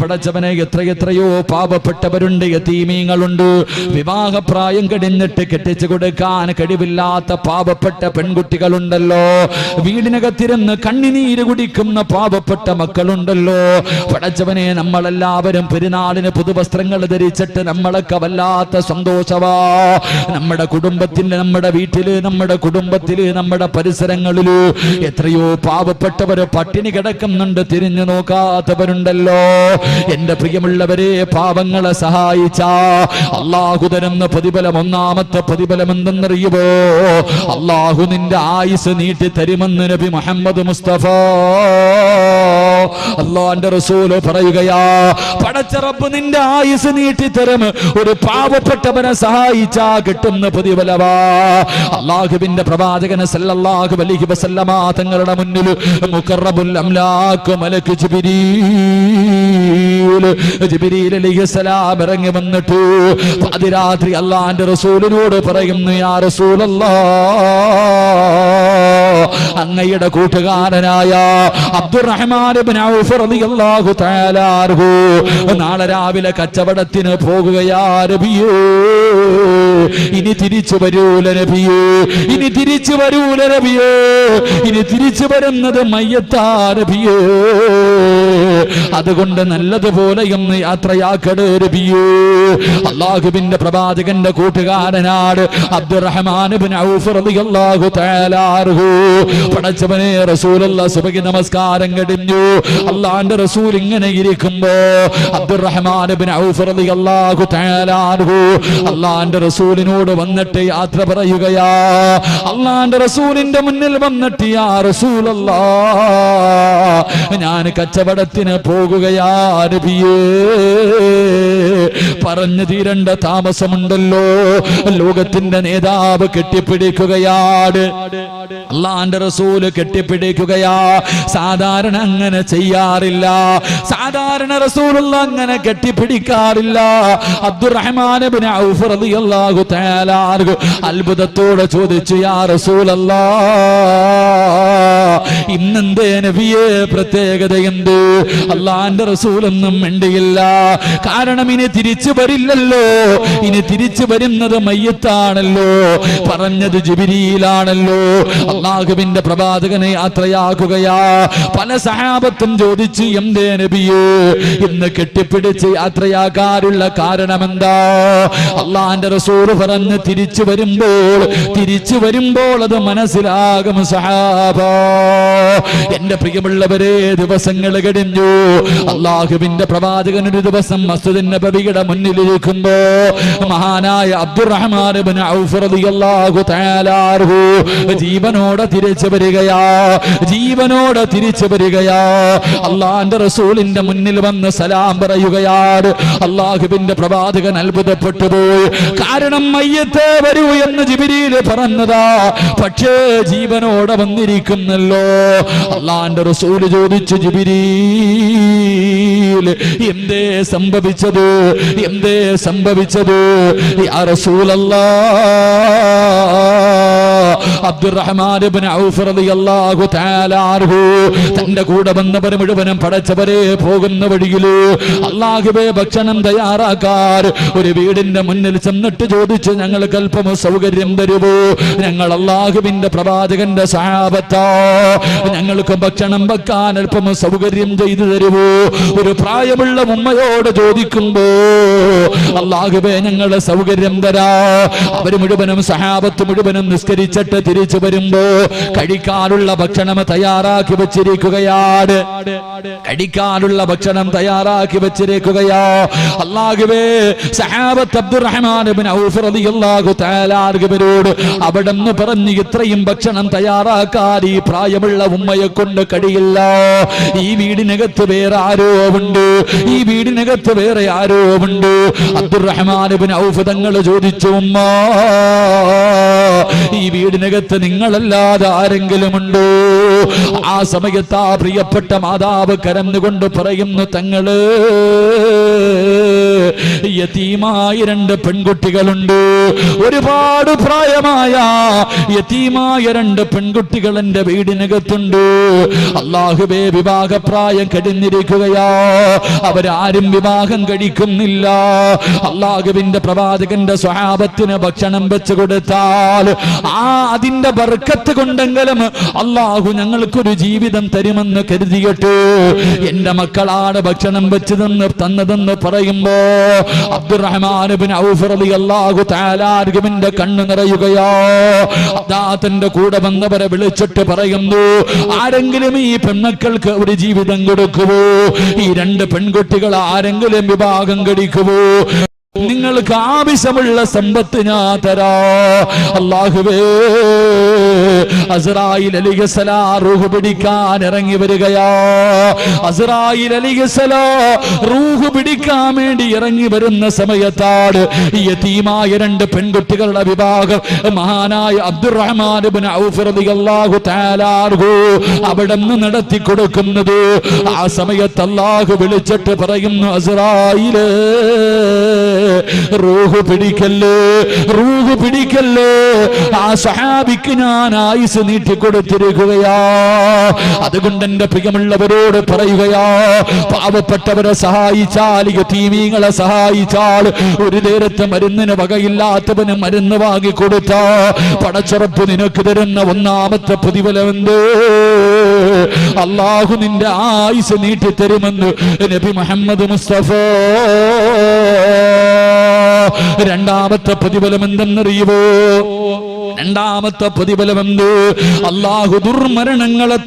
പടച്ചവനെ എത്രയോ പാവപ്പെട്ടവരുണ്ട്, യതീമീങ്ങളുണ്ട്, വിവാഹപ്രായം കഴിഞ്ഞിട്ട് കെട്ടിച്ചു കൊടുക്കാൻ കഴിവില്ലാത്ത പാവപ്പെട്ട പെൺകുട്ടികളുണ്ടല്ലോ, വീടിനകത്തിരുന്ന് കണ്ണിനീര് കുടിക്കുന്ന പാവപ്പെട്ട മക്കളുണ്ടല്ലോ. പടച്ചവനെ നമ്മളെല്ലാവരും പെരുന്നാളിന് പുതുവസ്ത്രങ്ങൾ ധരിച്ചിട്ട് നമ്മളൊക്കെ വല്ലാത്ത സന്തോഷവാ. നമ്മുടെ കുടുംബത്തിൽ, നമ്മുടെ വീട്ടില്, നമ്മുടെ കുടുംബത്തില്, നമ്മുടെ പരിസരങ്ങളില് എത്രയോ പാവപ്പെട്ടവര് പട്ടിണി കിടക്കുന്നുണ്ട്, തിരിഞ്ഞു നോക്കാത്തവരുണ്ടല്ലോ. എന്റെ പ്രിയമുള്ളവരെ, പാവങ്ങളെ സഹായിച്ച അള്ളാഹു തരുന്ന പ്രതിഫലം, ഒന്നാമത്തെ പ്രതിഫലം എന്തെന്നറിയുമോ? അള്ളാഹു നിന്റെ ആയുസ് നീട്ടി തരുമെന്ന് നബി മുഹമ്മദ് മുസ്തഫ അള്ളാന്റെ റസൂല് പറയുകയാ. പടച്ച റബ്ബ് നിന്റെ ആയുസ് നീട്ടി തരും. ഒരു പാവപ്പെട്ടവനെ സഹായിച്ചാ കിട്ടുന്ന പ്രതിഫലവാ. അള്ളാഹുവിന്റെ പ്രവാചകൻ സല്ലല്ലാഹു അലൈഹി വസല്ലമ തങ്ങളുടെ മുന്നിൽ മുഖറബുൽ അംലാഖ് മലക്ക് ജിബ്രീൽ അലൈഹിസ്സലാം ഇറങ്ങി വന്നിട്ട് പാതിരാത്രി അള്ളാന്റെ റസൂലിനോട് പറയുന്നു, യാ റസൂലല്ലാഹ്, അങ്ങയുടെ കൂട്ടുകാരനായ അബ്ദുറഹ്മാൻ ഇബ്നു ഔഫ് റളിയല്ലാഹു തആല അൻഹു നാളെ രാവിലെ കച്ചവടത്തിന് പോകുകയാ നബിയേ. ഇനി തിരിച്ചു വരൂല നബിയേ, ഇനി തിരിച്ചു വരൂല നബിയേ, ഇനി തിരിച്ചു വരുന്നത് മയ്യത്താ നബിയേ. അതുകൊണ്ട് നല്ലതുപോലെ ഒന്ന് യാത്രയാക്കടേ നബിയേ. അല്ലാഹുവിന്റെ പ്രവാചകന്റെ കൂട്ടുകാരനാണ് അബ്ദുറഹ്മാൻ ഇബ്നു ഔഫ് റളിയല്ലാഹു തആല അൻഹു. പടച്ചവനെ, റസൂലുള്ളാഹി സുബ്ഹി നമസ്കാരം കഴിഞ്ഞു. അല്ലാഹുവിന്റെ റസൂൽ ഇങ്ങനെ ഇരിക്കുമ്പോ അബ്ദുറഹ്മാൻ ഇബ്നു ഔഫ് റളിയല്ലാഹു തആല അൻഹു അല്ലാഹുവിന്റെ റസൂലിനോട് വന്നിട്ട് യാത്ര പറയുകയാ. അല്ലാഹുവിന്റെ റസൂലിന്റെ മുന്നിൽ വന്നിട്ട്, യാ റസൂലല്ലാഹ്, ഞാൻ കച്ചവടത്തിന് പോകുകയാ നബിയേ. പറഞ്ഞു തീരേണ്ട താമസമുണ്ടല്ലോ. ലോകത്തിന്റെ നേതാവ് കെട്ടിപ്പിടിക്കുകയാണ്, അല്ലാഹുവിന്റെ റസൂല് കെട്ടിപ്പിടിക്കുകയാ. സാധാരണ അങ്ങനെ ചെയ്യാറില്ല, സാധാരണ റസൂലുള്ള അങ്ങനെ കെട്ടിപ്പിടിക്കാറില്ല. അബ്ദുറഹ്മാൻ ഇബ്നു ഔഫ് റളിയല്ലാഹു തആല അൻഹു അത്ഭുതത്തോടെ ചോദിച്ചു, യാ റസൂലല്ലാഹ്, ഇന്നെന്തേ നബിയേ പ്രത്യേകത എന്ത്? അല്ലാഹുവിന്റെ റസൂലൊന്നും മിണ്ടിയില്ല. കാരണം ഇനി തിരിച്ചു വരില്ലല്ലോ, ഇനി തിരിച്ചു വരുന്നത് മയ്യത്താണല്ലോ, പറഞ്ഞത് ജിബ്രീലാണല്ലോ. അല്ലാഹുവിന്റെ പ്രവാചകനെ യാത്രയാക്കുകയാ. പല സഹാബത്തും ചോദിച്ചു, എന്തേ നബിയേ ഇന്ന് കെട്ടിപ്പിടിച്ച് യാത്രയാക്കാനുള്ള കാരണമെന്താ? അല്ലാഹുവിന്റെ റസൂൽ പറഞ്ഞു, തിരിച്ചു വരുമ്പോൾ അത് മനസ്സിലാകും സഹാബ. എന്റെ പ്രിയമുള്ളവരെ, ദിവസങ്ങൾ കഴിഞ്ഞു. അല്ലാഹുവിന്റെ പ്രവാചകൻ ഒരു ദിവസം മസ്ജിദ് നബവിയുടെ മുന്നിലിരിക്കുമ്പോ മഹാനായ അബ്ദുറഹ്മാൻ ഇബ്നു ഔഫ് റളിയല്ലാഹു തആല അൻഹു ജീവനോടെ തിരിച്ചു വരികയാ, ജീവനോടെ തിരിച്ചു വരികയാ. അല്ലാഹുവിന്റെ റസൂലിന്റെ മുന്നിൽ വന്ന് സലാം പറയുകയാണ്. അല്ലാഹുവിന്റെ പ്രവാചകൻ അത്ഭുതപ്പെട്ടു പോയി. കാരണം മയ്യത്തെ വരൂ എന്ന് ജിബ്രീൽ പറഞ്ഞതാ, പക്ഷേ ജീവനോടെ വന്നിരിക്കുന്നല്ലോ. അല്ലാഹുവിന്റെ റസൂൽ ചോദിച്ചു, ജിബ്രീൽ, എന്തേ സംഭവിച്ചത്? എന്തേ സംഭവിച്ചത്? യാ റസൂലല്ലാഹ്, അബ്ദുറഹ്മാൻ ഇബ്നു ഔഫ് റളിയല്ലാഹു തആല അൻഹു തന്റെ കൂടെ വന്നവർ മുഴുവനും പടച്ചവരെ പോകുന്ന വഴിയില് അല്ലാഹുവേ ഭക്ഷണം തയ്യാറാക്കാൻ ഒരു വീടിന്റെ മുന്നിൽ ചെന്നിട്ട് ചോദിച്ചു, ഞങ്ങൾക്ക് അല്പം സൗകര്യം തരുമോ? ഞങ്ങൾ അല്ലാഹുവിന്റെ പ്രവാചകന്റെ സഹാബത്താ, ഞങ്ങൾക്ക് ഭക്ഷണം വെക്കാൻ അല്പം സൗകര്യം ചെയ്തു തരുമോ? ഒരു പ്രായമുള്ള ഉമ്മയോട് ചോദിക്കുമ്പോ, അല്ലാഹുവേ ഞങ്ങളെ സൗകര്യം തരാ. അവര് മുഴുവനും സഹാബത്ത് മുഴുവനും നിസ്കരിച്ചിട്ട് തിരിച്ചു വരുമ്പോ കഴിക്കാനുള്ള ഭക്ഷണം തയ്യാറാക്കി വെച്ചിരിക്കുകയാണ്, കഴിക്കാനുള്ള ഭക്ഷണം തയ്യാറാക്കി വെച്ചിരിക്കുകയാ. അല്ലാഹുവേ, സഹാബത്ത് അബ്ദുറഹ്മാൻ ഇബ്നു ഔഫ് റളിയല്ലാഹു തആല അൻഹുവരോട് അവിടെന്ന് പറഞ്ഞു, ഇത്രയും ഭക്ഷണം തയ്യാറാക്കാൻ ഈ പ്രായമുള്ള ഉമ്മയെ കൊണ്ട് കഴിയില്ല. ഈ വീടിനകത്ത് വേറെ ആരോ ഉണ്ട്, ഈ വീടിനകത്ത് വേറെ ആരോ ഉണ്ട്. അബ്ദുറഹ്മാൻ ഇബ്നു ഔഫ് തങ്ങൾ ചോദിച്ചു, ഉമ്മ, ഈ വീടിനകത്ത് നിങ്ങളല്ലാതെ ആരെങ്കിലും ഉണ്ടോ? ആ സമയത്ത് ആ പ്രിയപ്പെട്ട മാതാവ് കരന്നുകൊണ്ട് പറയുന്നു, തങ്ങള് യതീമായ 2 പെൺകുട്ടികളുണ്ട്. ഒരുപാട് പ്രായമായ യതീമായ 2 പെൺകുട്ടികൾ എന്റെ വീടിനകത്തുണ്ട്. അല്ലാഹുവേ, വിവാഹപ്രായം കഴിഞ്ഞിരിക്കുകയാ, അവരാരും വിവാഹം കഴിക്കുന്നില്ല. അല്ലാഹുവിന്റെ പ്രവാചകന്റെ സ്വഹാബത്തിന് ഭക്ഷണം വെച്ച് കൊടുത്താൽ അതിന്റെ ബർക്കത്ത് കൊണ്ടെങ്കിലും അല്ലാഹു ഞങ്ങൾക്കൊരു ജീവിതം തരുമെന്ന് കരുതിയിട്ട് എന്റെ മക്കളാണ് ഭക്ഷണം വെച്ച് തന്നതെന്ന് പറയുമ്പോ അബ്ദുറഹ്മാൻ ഇബ്നു ഔഫ് റളിയല്ലാഹു തആല അൻഹുവിന്റെ കണ്ണ് നിറയുകയോ. തന്റെ കൂടെ വന്നവരെ വിളിച്ചിട്ട് പറയുന്നു, ആരെങ്കിലും ഈ പെൺമക്കൾക്ക് ഒരു ജീവിതം കൊടുക്കുവോ? ഈ 2 പെൺകുട്ടികൾ ആരെങ്കിലും വിവാഹം കഴിക്കുവോ? നിങ്ങൾക്ക് ആവശ്യമുള്ള സമ്പത്ത് ഞാൻ തരാ. അല്ലാഹുവേ, അസ്റായീൽ അലൈഹിസ്സലാം റൂഹ് പിടിക്കാൻ ഇറങ്ങി വരികയാ. അസ്റായീൽ അലൈഹിസ്സലാം റൂഹ് പിടിക്കാൻ വേണ്ടി ഇറങ്ങി വരുന്ന സമയത്താണ് യതീമായ 2 പെൺകുട്ടികളുടെ വിവാഹം മഹാനായ അബ്ദുറഹ്മാൻ ഇബ്നു ഔഫ് റളിയല്ലാഹു തആല അൻഹു അവിടെന്ന് നടത്തി കൊടുക്കുന്നത്. ആ സമയത്ത് അല്ലാഹു വിളിച്ചിട്ട് പറയുന്നു, അസ്റായീൽ റൂഹ് പിടിക്കല്ലേ, റൂഹ് പിടിക്കല്ലേ. ആ സഹാബിക്ക് ഞാൻ ആയുസ് നീട്ടിക്കൊടുത്തിരിക്കുകയാ. അതുകൊണ്ട് എന്റെ പ്രിയമുള്ളവരോട് പറയുകയാ, പാവപ്പെട്ടവരെ സഹായിച്ചാൽ, യതീമീങ്ങളെ സഹായിച്ചാൽ, ഒരു നേരത്തെ മരുന്നിന് വകയില്ലാത്തവന് മരുന്ന് വാങ്ങിക്കൊടുത്ത പടച്ചുറപ്പ് നിനക്ക് തരുന്ന 1ാമത്തെ പ്രതിഫലമെന്ത്? അല്ലാഹു നിന്റെ ആയുസ് നീട്ടിത്തരുമെന്ന് നബി മുഹമ്മദ് മുസ്തഫ. 2ാമത്തെ പ്രതിഫലം എന്തെന്നറിയുവോ? 2ാമത്തെ പ്രതിഫലമെന്ത്? അല്ലാഹു ദുർമരണങ്ങളെ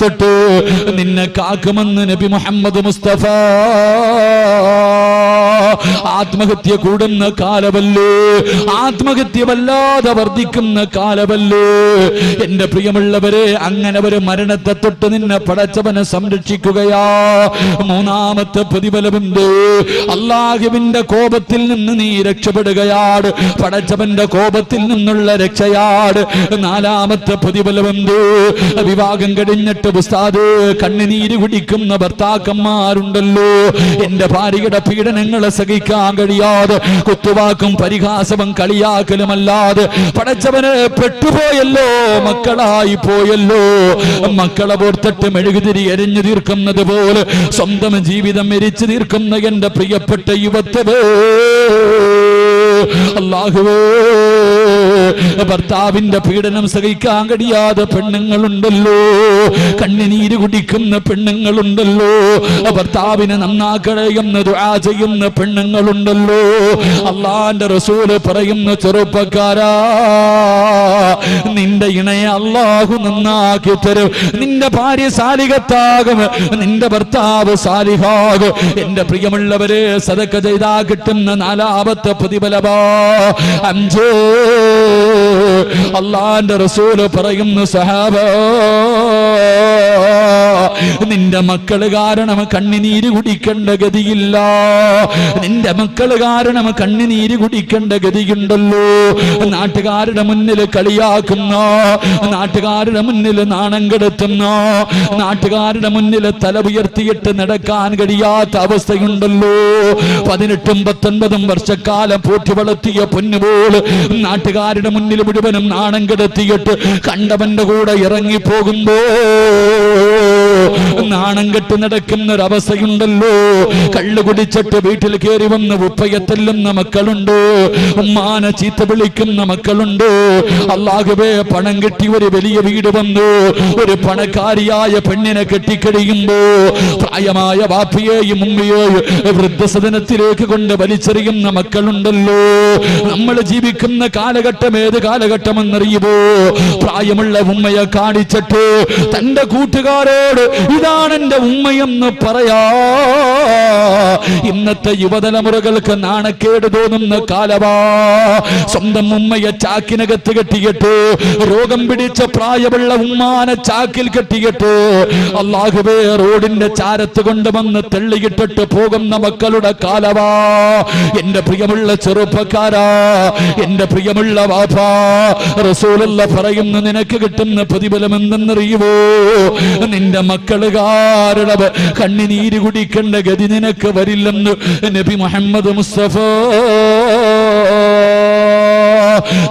തൊട്ട് നിന്നെ കാക്കുമെന്ന് നബി മുഹമ്മദ് മുസ്തഫ. ആത്മഹത്യ കൂടുന്ന കാലമല്ലേ, ആത്മഹത്യ വല്ലാതെ വർദ്ധിക്കുന്ന കാലമല്ലേ എന്റെ പ്രിയമുള്ളവരെ. അങ്ങനെ ഒരു മരണത്തെ തൊട്ട് നിന്നെ പടച്ചവനെ സംരക്ഷിക്കുകയാ. 3ാമത്തെ പ്രതിഫലമുണ്ട്, അല്ലാഹുവിന്റെ കോപത്തിൽ നിന്ന് നീ രക്ഷപ്പെടുകയാണ്. പടച്ചവന്റെ കോപത്തിൽ നിന്നുള്ള രക്ഷയാണ്. 4ാമത്തെ പ്രതിഫലമുണ്ട്, വിവാഹം കഴിഞ്ഞിട്ട് ഉസ്താദ് കണ്ണുനീര് കുടിക്കുന്ന ഭർത്താക്കന്മാരുണ്ടല്ലോ. എന്റെ ഭാര്യയുടെ പീഡനങ്ങളെ സഹിക്കാൻ കഴിയാതെ കുത്തുവാക്കും പരിഹാസവും കളിയാക്കലുമല്ലാതെ പടച്ചവന് പെട്ടുപോയല്ലോ, മക്കളായി പോയല്ലോ. മക്കളെ ഓർത്തിട്ട് മെഴുകുതിരി എരിഞ്ഞു തീർക്കുന്നത് പോലെ സ്വന്തം ജീവിതം എരിച്ചു തീർക്കുന്ന എന്റെ പ്രിയപ്പെട്ട യുവത്വേ, അല്ലാഹുവേ, ഭർത്താവിന്റെ പീഡനം സഹിക്കാൻ കഴിയാതെ പെണ്ണുങ്ങളുണ്ടല്ലോ, കണ്ണുനീര് കുടിക്കുന്ന പെണ്ണുങ്ങളുണ്ടല്ലോ, ഭർത്താവിനെ നന്നാക്കണമെന്ന് ദുആ ചെയ്യുന്ന പെണ്ണുങ്ങളുണ്ടല്ലോ. അല്ലാഹുവിന്റെ റസൂല് പറയുന്ന, ചെറുപ്പക്കാരാ, നിന്റെ ഇണയെ അല്ലാഹു നന്നാക്കി തരും. നിന്റെ ഭാര്യ സാലിഹത്താകും, നിന്റെ ഭർത്താവ് സാലിഹാകും. എന്റെ പ്രിയമുള്ളവരെ, സദഖ ചെയ്താ കിട്ടുന്ന 4ാമത്തെ പ്രതിഫലമാ 5. അല്ലാഹുവിന്റെ റസൂല് പറയുന്നു, സഹാബ, നിന്റെ മക്കള് കാരണം കണ്ണുനീര് കുടിക്കേണ്ട ഗതിയില്ല. നിന്റെ മക്കള് കാരണം കണ്ണുനീര് കുടിക്കേണ്ട ഗതിയുണ്ടല്ലോ. നാട്ടുകാരുടെ മുന്നിൽ കളിയാക്കുന്ന, നാട്ടുകാരുടെ മുന്നിൽ നാണം കെടുത്തുന്ന, നാട്ടുകാരുടെ മുന്നിൽ തല ഉയർത്തിയിട്ട് നടക്കാൻ കഴിയാത്ത അവസ്ഥയുണ്ടല്ലോ. 18ഉം 19ഉം വർഷക്കാലം പോറ്റി വളർത്തിയ പൊന്നുപോല് നാട്ടുകാരുടെ മുന്നിൽ മുഴുവനും നാണം കെടുത്തിയിട്ട് കണ്ടവന്റെ കൂടെ ഇറങ്ങിപ്പോകുമ്പോ നാണം കെട്ട് നടക്കുന്ന ഒരവസ്ഥയുണ്ടല്ലോ. കള്ളു കുടിച്ചിട്ട് വീട്ടിൽ കയറി വന്ന് ഉപ്പയെ തല്ലുന്ന മക്കളുണ്ട്, ഉമ്മാനെ ചീത്ത വിളിക്കുന്ന മക്കളുണ്ട്. അല്ലാഹുവേ, പണം കെട്ടി ഒരു വലിയ വീട് വന്നു ഒരു പണക്കാരിയായ പെണ്ണിനെ കെട്ടിക്കഴിയുമ്പോ പ്രായമായ വാപ്പയെയും ഉമ്മയെയും വൃദ്ധസദനത്തിലേക്ക് കൊണ്ട് വലിച്ചെറിയുന്ന മക്കളുണ്ടല്ലോ. നമ്മൾ ജീവിക്കുന്ന കാലഘട്ടം ഏത് കാലഘട്ടമെന്നറിയുമോ? പ്രായമുള്ള ഉമ്മയെ കാണിച്ചിട്ട് തന്റെ കൂട്ടുകാരോട് ഇതാണ് എന്റെ ഉമ്മയെന്ന് പറയാ. ഇന്നത്തെ യുവതലമുറകൾക്ക് നാണക്കേട് തോന്നുന്ന കാലമാ. സ്വന്തം ഉമ്മയെ ചാക്കിനകത്ത് കെട്ടിയിട്ട്, രോഗം പിടിച്ച പ്രായമുള്ള ഉമ്മാനെ ചാക്കിൽ കെട്ടിയിട്ട്, അല്ലാഹുവേ, റോഡിന്റെ ചാരത്ത് കൊണ്ടുവന്ന് തള്ളിയിട്ടിട്ട് പോകുന്ന മക്കളുടെ കാലമാ. എന്റെ പ്രിയമുള്ള ചെറുപ്പക്കാരാ, എന്റെ പ്രിയമുള്ള വാപ്പാ, റസൂലുള്ള പറയുന്നു, നിനക്ക് കിട്ടുന്ന പ്രതിഫലം എന്തെന്നറിയുമോ? നിന്റെ മക്കള് കാരണം കണ്ണിനീര് കുടിക്കേണ്ട ഗതി നിനക്ക് വരില്ലെന്ന് നബി മുഹമ്മദ് മുസ്തഫ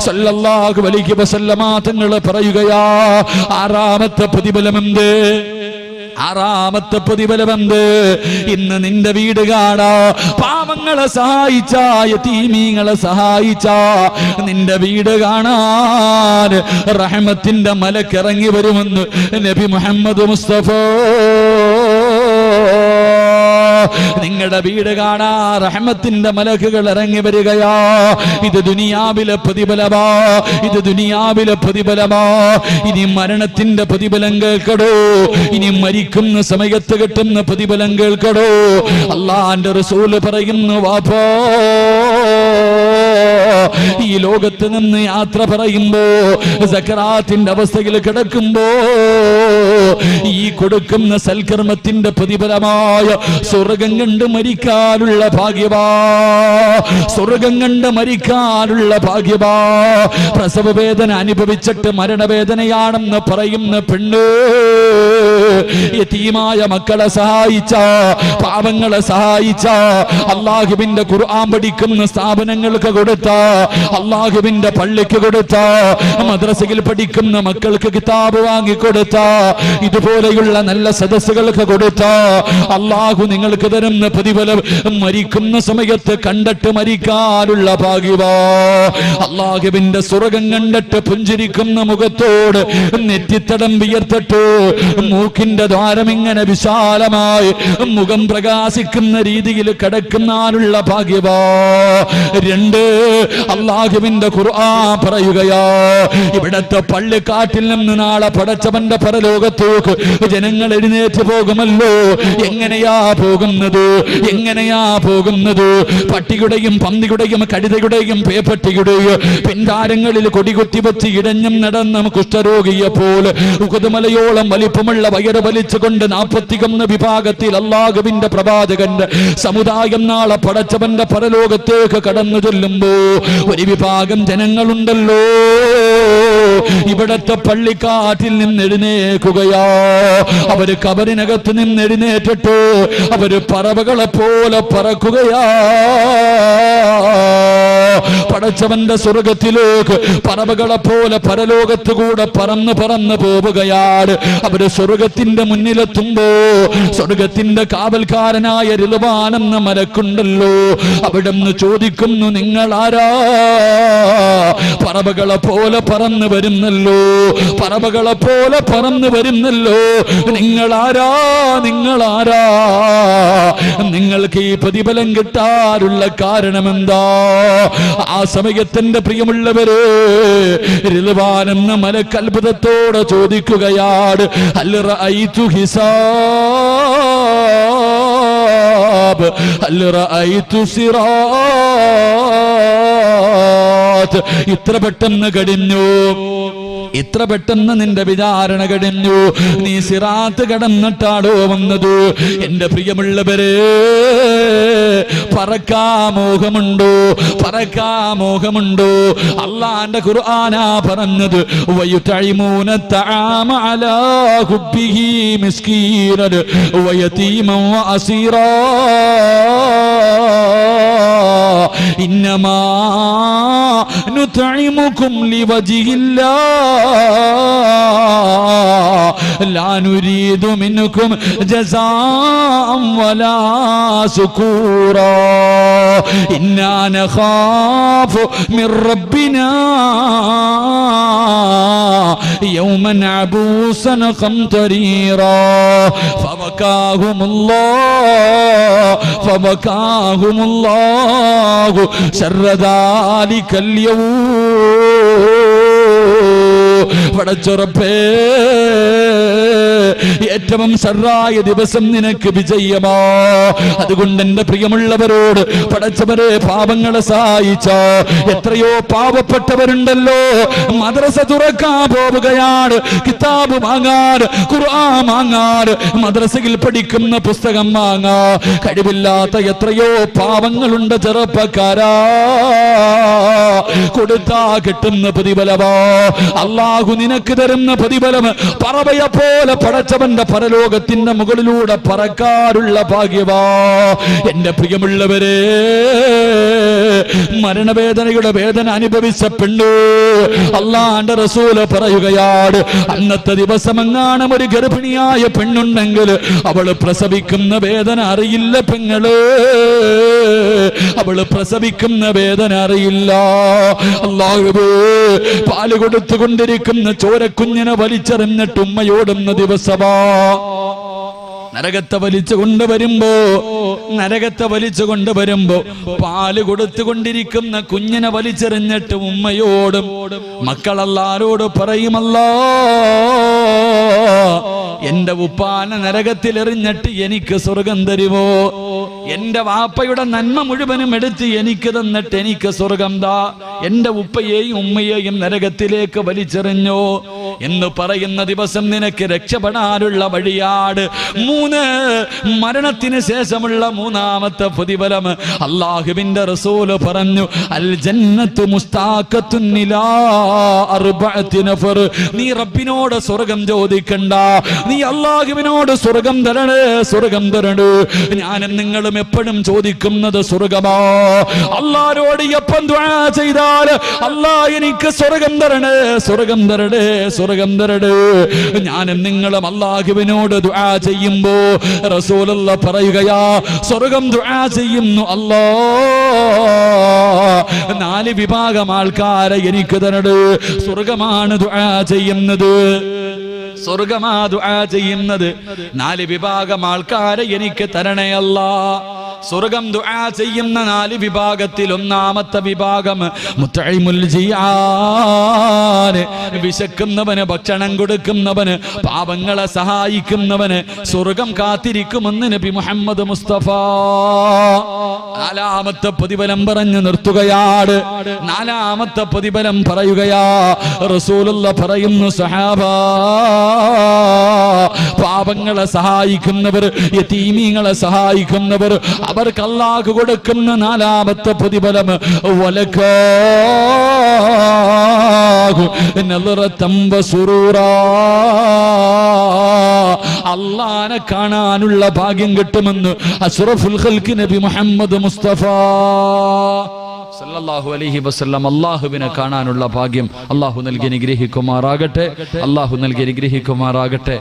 സല്ലല്ലാഹു അലൈഹി വസല്ലമ തങ്ങൾ പറയുകയാ. ആറാമത്തെ പ്രതിഫലമെന്ത്? ആറാമത്തെ പ്രതിഫലമെന്ത്? ഇന്ന് നിന്റെ വീട് കാണാ പാവങ്ങളെ സഹായിച്ച, യതീമീങ്ങളെ സഹായിച്ച നിന്റെ വീട് കാണാൻ റഹ്മത്തിന്റെ മലക്കിറങ്ങി വരുമെന്ന് നബി മുഹമ്മദ് മുസ്തഫ. നിങ്ങളുടെ വീട് കാണാ റഹ്മത്തിന്റെ മലക്കുകൾ ഇറങ്ങി വരികയാ. ഇത് ദുനിയാവിലെ പ്രതിഫലമാ, ഇത് ദുനിയാവിലെ പ്രതിഫലമാ. ഇനി മരണത്തിന്റെ പ്രതിഫലം കേൾക്കടോ, ഇനി മരിക്കുന്ന സമയത്ത് കിട്ടുന്ന പ്രതിഫലം കേൾക്കടോ. അല്ലാഹുവിന്റെ റസൂല് പറയുന്നു, വാപ്പാ ഈ ലോകത്ത് നിന്ന് യാത്ര പറയുമ്പോ, സക്കറാത്തിന്റെ അവസ്ഥയിൽ കിടക്കുമ്പോ ഈ കൊടുക്കുന്ന സൽക്കർമ്മത്തിന്റെ പ്രതിഫലമായ സ്വർഗം കണ്ട് മരിക്കാനുള്ള ഭാഗ്യവാ, സ്വർഗം കണ്ട് മരിക്കാനുള്ള ഭാഗ്യവാ. പ്രസവ വേദന അനുഭവിച്ചിട്ട് മരണവേദനയാണെന്ന് പറയുന്ന പെണ്ണ് യതീമായ മക്കളെ സഹായിച്ച, പാവങ്ങളെ സഹായിച്ച, അല്ലാഹുവിന്റെ ഖുർആൻ പഠിക്കുന്ന സ്ഥാപനങ്ങൾക്ക് കൊടുത്ത, അല്ലാഹുവിന്റെ പള്ളിക്ക് കൊടുത്ത, മദ്രസയിൽ പഠിക്കുന്ന മക്കൾക്ക് കിതാബ് വാങ്ങിക്കൊടുത്ത, ഇതുപോലെയുള്ള നല്ല സദസ്സുകൾക്ക് കൊടുത്ത അല്ലാഹു നിങ്ങൾക്ക് തരുന്ന പ്രതിഫലം മരിക്കുന്ന സമയത്ത് കണ്ടിട്ട് മരിക്കാനുള്ള ഭാഗ്യവാ. അല്ലാഹുവിന്റെ സ്വർഗം കണ്ടിട്ട് പുഞ്ചിരിക്കുന്ന മുഖത്തോട് നെറ്റിത്തടം വിയർത്തിട്ട് മൂക്കിന്റെ ദ്വാരം ഇങ്ങനെ വിശാലമായി മുഖം പ്രകാശിക്കുന്ന രീതിയിൽ കിടക്കുന്നാനുള്ള ഭാഗ്യവാ. രണ്ട്, അല്ലാഹുവിന്റെ ഖുർആൻ പറയുകയാ, ഇവിടത്തെ പള്ളിക്കാട്ടിൽ നിന്ന് നാളെ പടച്ചവന്റെ പരലോകത്തേക്ക് ജനങ്ങൾ എഴുന്നേറ്റ് പോകുമല്ലോ. എങ്ങനെയാ പോകുന്നത്? എങ്ങനെയാ പോകുന്നത്? പട്ടിയുടെയും പന്നിയുടെയും കഴുതയുടെയും പേപ്പട്ടിയുടെയും പിൻതാരങ്ങളിൽ കൊടികുത്തി വെച്ച് ഇടഞ്ഞും നടന്ന കുഷ്ഠരോഗിയെ പോലെ ഉകുതുമലയോളം വലിപ്പമുള്ള വയറ് വലിച്ചുകൊണ്ട് 41 വിഭാഗത്തിൽ അല്ലാഹുവിന്റെ പ്രവാചകന്റെ സമുദായം നാളെ പടച്ചവന്റെ പരലോകത്തേക്ക് കടന്നു ചെല്ലുമ്പോ ഒരു വിഭാഗം ജനങ്ങളുണ്ടല്ലോ ഇവിടത്തെ പള്ളിക്കാട്ടിൽ നിന്ന് എഴുന്നേൽക്കുകയാ. അവര് കബറിനകത്ത് നിന്ന് എഴുന്നേറ്റിട്ട് അവര് പറവകളെ പോലെ പറക്കുകയാ. പടച്ചവന്റെ സ്വർഗത്തിലേക്ക് പറവകളെ പോലെ പരലോകത്ത് കൂടെ പറന്ന് പറന്ന് പോവുകയാണ്. അവര് സ്വർഗത്തിന്റെ മുന്നിലെത്തുമ്പോ സ്വർഗത്തിന്റെ കാവൽക്കാരനായ റിളുവാനെന്ന മലക്കുണ്ടല്ലോ, അവിടെ നിന്ന് ചോദിക്കുന്നു, നിങ്ങൾ ആരാ? പറവകളെ പോലെ പറന്ന് വരുന്നല്ലോ, പറവകളെ പോലെ പറന്ന് വരുന്നല്ലോ. നിങ്ങളാരാ? നിങ്ങളാരാ? നിങ്ങൾക്ക് ഈ പ്രതിഫലം കിട്ടാനുള്ള കാരണമെന്താ? ആ സമയത്തിന്റെ പ്രിയമുള്ളവര് റിളുവാനെന്ന മലക്ക് അത്ഭുതത്തോടെ ചോദിക്കുകയാണ്, ഹൽ റഅയ്തു ഹിസാബ്, ഹൽ റഅയ്തു സിറാത്ത്. ഇത്ര പെട്ടെന്ന് കഴിഞ്ഞു, ഇത്ര പെട്ടെന്ന് നിന്റെ വിചാരണ കഴിഞ്ഞു, നീ സിറാത്ത് കടന്നിട്ടാടോ വന്നത്? എന്റെ പ്രിയമുള്ളവരെ, പറക്കാമോഹമുണ്ടോ? പറക്കാമോഹമുണ്ടോ? അല്ലാഹുവിന്റെ ഖുർആനാ പറഞ്ഞത്, വയുതഇമൂന തആമ അലാ ഹുബ്ബിഹി മിസ്കീനൻ വയതീമൻ വഅസീറാ ഇന്നമാ നുതഇമുകും ലിവജിഹില്ലാഹ് ലാ നുരീദു മിൻകും ജസാഅൻ വലാ ശുകൂറാ ഇന്നാ നഖാഫു മിർ റബ്ബിനാ യൗമൻ അബൂസൻ ഖംതരീറാ ഫബകാഹുമുല്ലാഹു ശർറ ദാലികൽ യൗം. പടച്ചുറപ്പേ, ഏറ്റവും ശർറായ ദിവസം നിനക്ക് വിജയമാ. അതുകൊണ്ട് എന്റെ പ്രിയമുള്ളവരോട്, പടച്ചവരെ, പാപങ്ങളെ സഹായിച്ച എത്രയോ പാവപ്പെട്ടവരുണ്ടല്ലോ. മദ്രസ തുറക്കാൻ പോവുകയാണ്, കിതാബ് വാങ്ങാൻ, ഖുർആൻ വാങ്ങാൻ, മദ്രസയിൽ പഠിക്കുന്ന പുസ്തകം വാങ്ങാ കഴിവില്ലാത്ത എത്രയോ പാവങ്ങളുണ്ട് ചെറുപ്പക്കാരാ. കൊടുത്താ കിട്ടുന്ന പ്രതിഫലമാ. അല്ലാഹ് അല്ലാഹു നിനക്ക് തരുന്ന പ്രതിഫലം പറവയെ പോലെ പടച്ചവന്റെ പരലോകത്തിന്റെ മുകളിലൂടെ പറക്കാറുള്ള ഭാഗ്യവാ. എന്റെ പ്രിയമുള്ളവരെ, മരണവേദനയുടെ വേദന അനുഭവിച്ച പെണ്ണു അല്ലാഹുവിന്റെ റസൂൽ പറയുകയാണ്, അന്നത്തെ ദിവസം എങ്ങാനും ഒരു ഗർഭിണിയായ പെണ്ണുണ്ടെങ്കിൽ അവള് പ്രസവിക്കുന്ന വേദന അറിയില്ല പെങ്ങള്, അവള് പ്രസവിക്കുന്ന വേദന അറിയില്ല. അല്ലാഹുവേ, പാല് കൊടുത്തുകൊണ്ടിരിക്കുന്ന ചോരക്കുഞ്ഞിനെ വലിച്ചെറിഞ്ഞിട്ട് ഉമ്മയോടുന്ന ദിവസമാ. നരകത്തെ വലിച്ചു കൊണ്ടുവരുമ്പോ പാല് കൊടുത്തുകൊണ്ടിരിക്കുന്ന കുഞ്ഞിനെ വലിച്ചെറിഞ്ഞിട്ട് ഉമ്മയോടും മക്കളെല്ലാരോട് പറയുമല്ലോ, എന്റെ ഉപ്പാനെ നരകത്തിൽ എറിഞ്ഞിട്ട് എനിക്ക് സ്വർഗം തരുമോ? എന്റെ വാപ്പയുടെ നന്മ മുഴുവനും എടുത്ത് എനിക്ക് തന്നിട്ട് എനിക്ക് സ്വർഗം താ. എന്റെ ഉപ്പയെയും ഉമ്മയെയും നരകത്തിലേക്ക് വലിച്ചെറിഞ്ഞോ എന്ന് പറയുന്ന ദിവസം നിനക്ക് രക്ഷപ്പെടാനുള്ള വഴിയാട്. 3 മരണത്തിന് ശേഷമുള്ള 3ാമത്തെ പ്രതിഫലം അല്ലാഹുവിന്റെ റസൂല് പറഞ്ഞു, അൽ ജന്നത്തു മുസ്താഖത്തുൻ ഇലാ 4 നഫർ. നീ റബ്ബിനോട് സ്വർഗം ചോദിക്കണ്ട, നീ അല്ലാഹുവിനോട് സ്വർഗം തരണേ, സ്വർഗം തരണേ. ഞാനും നിങ്ങളും എപ്പോഴും ചോദിക്കുന്നത് സ്വർഗമാ. അല്ലാഹുവോട് എപ്പം ദുആ ചെയ്താൽ അല്ലാഹ് എനിക്ക് സ്വർഗം തരണേ, സ്വർഗം തരണേ, സ്വർഗം തരണേ. ഞാനും നിങ്ങളും അല്ലാഹുവിനോട് ദുആ ചെയ്യുമ്പോ റസൂലുള്ളാഹി പറയുകയാ, സ്വർഗം ദുആ ചെയ്യുന്നു അല്ലാഹ് 4 വിഭാഗം ആൾക്കാരെ എനിക്ക് തരണേ. സ്വർഗമാണ് ദുആ ചെയ്യുന്നത്, സ്വർഗമാ ദുആ ചെയ്യുന്നത്. 4 വിഭാഗം ആൾക്കാരെ എനിക്ക് തരണേ അല്ലാ. സ്വർഗം ദുആ ചെയ്യുന്ന 4 വിഭാഗത്തിൽ 1ാമത്തെ വിഭാഗം മുത്തഇമുൽ ജിയാൻ, വിശക്കുന്നവന് ഭക്ഷണം കൊടുക്കുന്നവന്, പാപങ്ങളെ സഹായിക്കുന്നവന് സ്വർഗം കാത്തിരിക്കുമെന്ന് നബി മുഹമ്മദ് മുസ്തഫ. 4ാമത്തെ പ്രതിഫലം പറഞ്ഞു നിർത്തുകയാണ്. 4ാമത്തെ പ്രതിഫലം പറയുകയാ. റസൂലുള്ളാഹി പറയുന്നു, സഹാബാ, പാപങ്ങളെ സഹായിക്കുന്നവർ, യതീമീങ്ങളെ സഹായിക്കുന്നവർ, അവർക്ക് അല്ലാഹു കൊടുക്കുന്ന 4ാമത്തെ പ്രതിഫലം വലകാഹു നളറതം വസുറൂറാ, അല്ലാഹനെ കാണാനുള്ള ഭാഗ്യം കിട്ടുമെന്ന് അഷ്റഫുൽ ഖൽഖ് നബി മുഹമ്മദ് മുസ്തഫ സല്ലല്ലാഹു അലൈഹി വസല്ലം. അല്ലാഹുവിനെ കാണാനുള്ള ഭാഗ്യം അല്ലാഹു നൽകി അനുഗ്രഹിക്കുമാറാകട്ടെ, അല്ലാഹു നൽകി അനുഗ്രഹിക്കുമാറാകട്ടെ.